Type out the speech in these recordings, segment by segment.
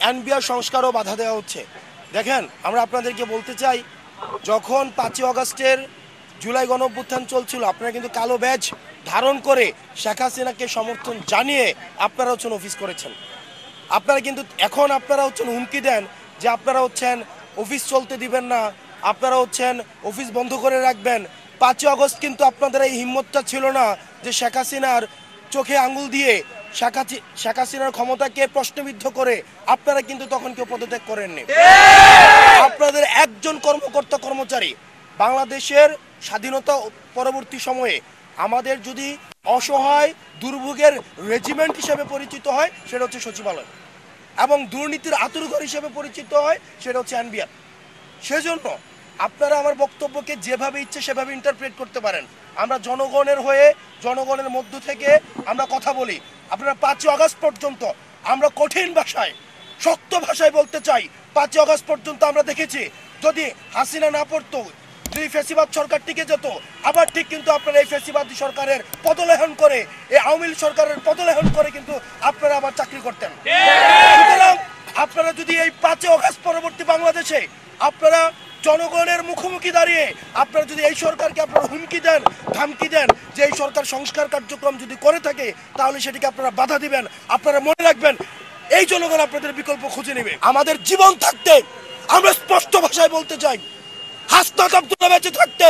NBR সংস্কারও বাধা দেওয়া হচ্ছে। দেখেন, আমরা আপনাদেরকে বলতে চাই, যখন 5ই আগস্টের জুলাই গণঅভ্যুত্থান চলছিল, আপনারা কিন্তু কালো ব্যাজ ধারণ করে শেখ হাসিনাকে সমর্থন জানিয়ে আপনারা অফিস করেছেন। আপনারা কিন্তু এখন আপনারা হুমকি দেন যে আপনারা অফিস চলতে দিবেন না, আপনারা অফিস বন্ধ করে রাখবেন। 5ই আগস্ট কিন্তু আপনাদের এই হিম্মতটা ছিল না যে শেখ হাসিনার চোখে আঙুল দিয়ে শেখ হাসিনার ক্ষমতাকে প্রশ্নবিদ্ধ করে আপনারা কিন্তু তখন কেউ পদত্যাগ করেননি। আপনাদের একজন কর্মকর্তা কর্মচারী বাংলাদেশের স্বাধীনতা পরবর্তী সময়ে আমাদের যদি অসহায় দুর্ভোগের রেজিমেন্ট হিসেবে পরিচিত হয়, সেটা হচ্ছে সচিবালয়, এবং দুর্নীতির আতুরঘর হিসেবে পরিচিত হয়, সেটা হচ্ছে এনবিআর। সেজন্য আপনারা আমার বক্তব্যকে যেভাবে ইচ্ছে সেভাবে ইন্টারপ্রেট করতে পারেন। আমরা জনগণের হয়ে, জনগণের মধ্য থেকে আমরা কথা বলি। আপনারা 5ই আগস্ট পর্যন্ত আমরা কঠিন ভাষায়, শক্ত ভাষায় বলতে চাই, 5ই আগস্ট পর্যন্ত আমরা দেখেছি যদি হাসিনা না পড়তো, যদি ফ্যাসিবাদ সরকার টিকে যেত, আবার ঠিক কিন্তু আপনারা এই ফ্যাসিবাদী সরকারের পদলেহন করে, এই আওয়ামী লীগ সরকারের পদলেহন করে কিন্তু আপনারা আবার চাকরি করতেন। সুতরাং আপনারা যদি এই 5ই আগস্ট পরবর্তী বাংলাদেশে আপনারা জনগণের মুখোমুখি দাঁড়িয়ে আপনারা যদি এই সরকারকে আপনারা হুমকি দেন, ধমকি দেন যে এই সরকার সংস্কার কার্যক্রম যদি করে থাকে, তাহলে সেটিকে আপনারা বাধা দিবেন। আপনারা মনে রাখবেন, এই জনগণ আপনাদের বিকল্প খুঁজে নেবে। আমাদের জীবন থাকতে আমরা স্পষ্ট ভাষায় বলতে চাই, হাসনাত আব্দুল্লাহ বেঁচে থাকতে,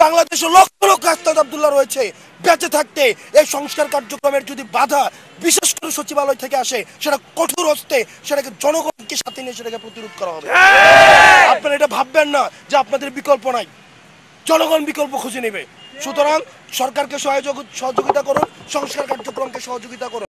বাংলাদেশে লক্ষ লক্ষ হাসনাত আব্দুল্লাহ রয়েছে, বেঁচে থাকতে এই সংস্কার কার্যক্রমের যদি বাধা বিশেষ করে সচিবালয় থেকে আসে, সেটা কঠোর হস্তে সেটাকে জনগণকে সাথে নিয়ে সেটাকে প্রতিরোধ করা হবে। আপনারা এটা ভাববেন না যে আপনাদের বিকল্প নাই, জনগণ বিকল্প খুঁজে নেবে। সুতরাং সরকারকে সহযোগিতা করুন, সংস্কার কার্যক্রমকে সহযোগিতা করুন।